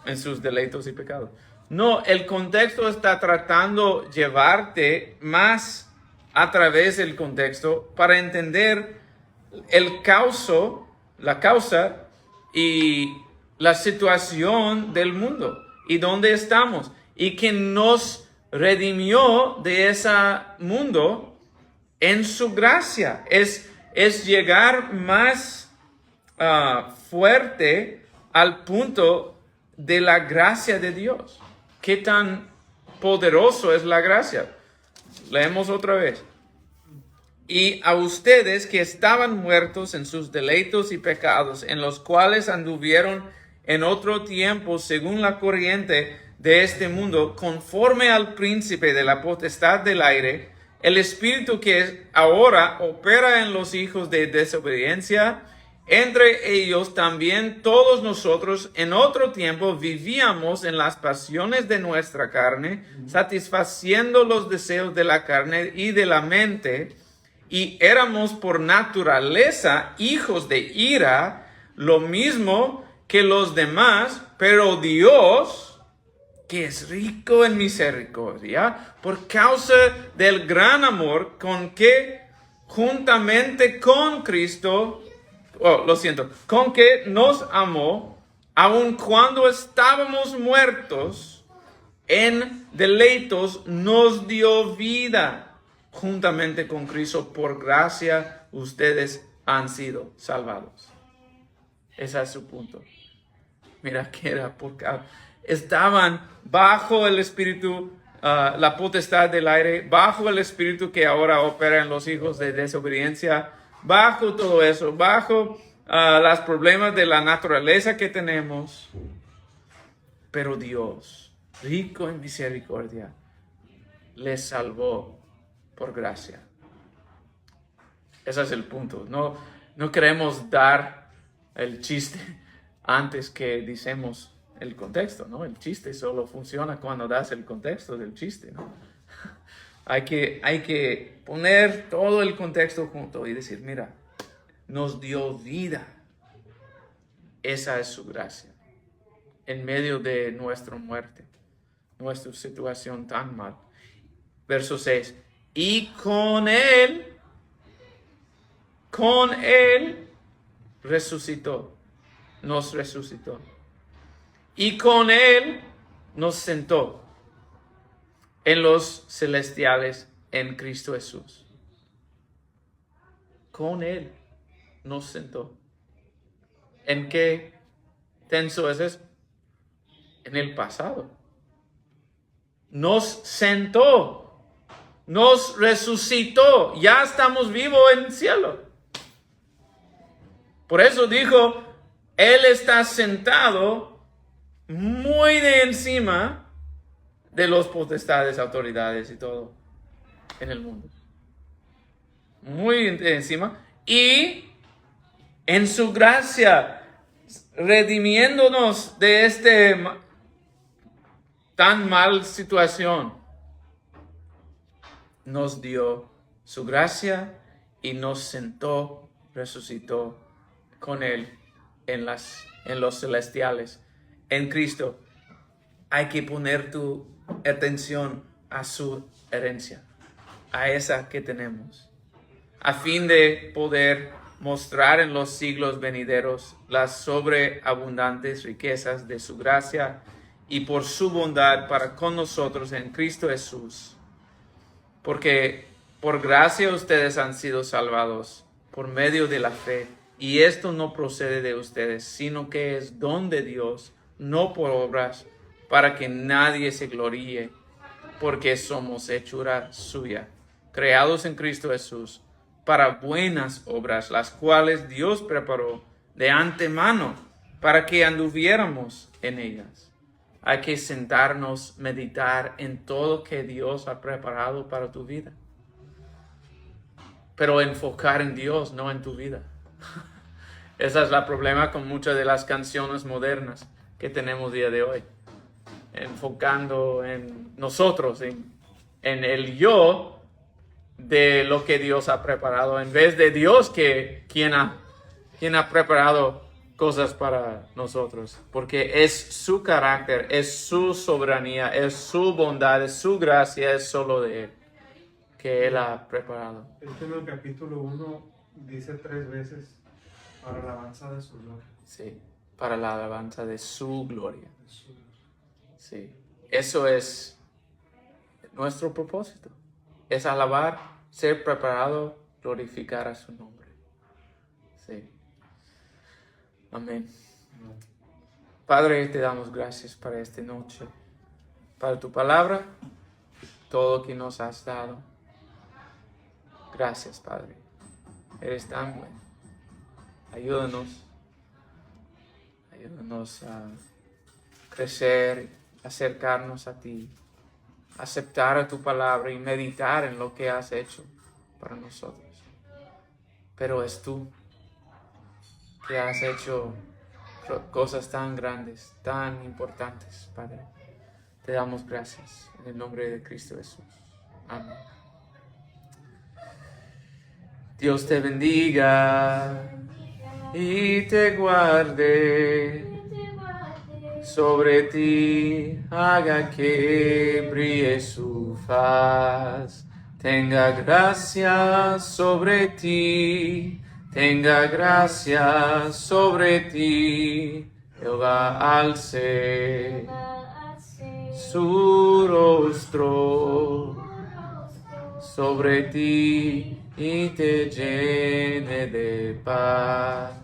en sus deleitos y pecados. No, el contexto está tratando de llevarte más a través del contexto para entender la causa y la situación del mundo y dónde estamos, y que nos redimió de ese mundo en su gracia. Es llegar más fuerte al punto de la gracia de Dios. ¿Qué tan poderoso es la gracia? Leemos otra vez. Y a ustedes que estaban muertos en sus deleitos y pecados, en los cuales anduvieron en otro tiempo según la corriente de este mundo, conforme al príncipe de la potestad del aire, el espíritu que ahora opera en los hijos de desobediencia. Entre ellos también todos nosotros en otro tiempo vivíamos en las pasiones de nuestra carne, satisfaciendo los deseos de la carne y de la mente, y éramos por naturaleza hijos de ira, lo mismo que los demás, pero Dios, que es rico en misericordia, por causa del gran amor con que juntamente con Cristo, con que nos amó, aun cuando estábamos muertos en deleitos, nos dio vida juntamente con Cristo. Por gracia ustedes han sido salvados. Ese es su punto. Mira que era porque estaban bajo el espíritu, la potestad del aire, bajo el espíritu que ahora opera en los hijos de desobediencia, bajo todo eso, bajo los problemas de la naturaleza que tenemos. Pero Dios, rico en misericordia, les salvó por gracia. Ese es el punto. No queremos dar el chiste antes que decimos el contexto, ¿no? El chiste solo funciona cuando das el contexto del chiste, ¿no? Hay que poner todo el contexto junto y decir, mira, nos dio vida. Esa es su gracia. En medio de nuestra muerte, nuestra situación tan mal. Verso 6. Y con Él nos resucitó. Y con Él nos sentó en los celestiales en Cristo Jesús. Con Él nos sentó. ¿En qué tenso es eso? En el pasado. Nos sentó, nos resucitó. Ya estamos vivos en el cielo. Por eso dijo, Él está sentado muy de encima de los potestades, autoridades y todo en el mundo. Muy de encima. Y en su gracia, redimiéndonos de tan mal situación, nos dio su gracia y nos sentó, resucitó con Él en los celestiales, en Cristo, hay que poner tu atención a su herencia, a esa que tenemos, a fin de poder mostrar en los siglos venideros las sobreabundantes riquezas de su gracia y por su bondad para con nosotros en Cristo Jesús. Porque por gracia ustedes han sido salvados por medio de la fe, y esto no procede de ustedes, sino que es don de Dios, no por obras, para que nadie se gloríe, porque somos hechura suya, creados en Cristo Jesús, para buenas obras, las cuales Dios preparó de antemano para que anduviéramos en ellas. Hay que sentarnos, meditar en todo que Dios ha preparado para tu vida, pero enfocar en Dios, no en tu vida. Ese es el problema con muchas de las canciones modernas que tenemos día de hoy, enfocando en nosotros, en el yo de lo que Dios ha preparado, en vez de Dios quien ha preparado cosas para nosotros, porque es su carácter, es su soberanía, es su bondad, es su gracia, es solo de Él que Él ha preparado. En el capítulo 1 dice 3 veces para la alabanza de su gloria. Sí, para la alabanza de su gloria. De su gloria. Sí, eso es nuestro propósito. Es alabar, ser preparado, glorificar a su nombre. Sí. Amén. Padre, te damos gracias para esta noche, para tu palabra, todo lo que nos has dado. Gracias, Padre. Eres tan bueno. Ayúdanos a crecer, acercarnos a ti, aceptar a tu palabra y meditar en lo que has hecho para nosotros. Pero es tú que has hecho cosas tan grandes, tan importantes, Padre. Te damos gracias en el nombre de Cristo Jesús. Amén. Dios te bendiga y te guarde. Sobre ti haga que brille su faz. Tenga gracia sobre ti. Tenga gracia sobre ti. Jehová alce su rostro sobre ti y te llene de paz.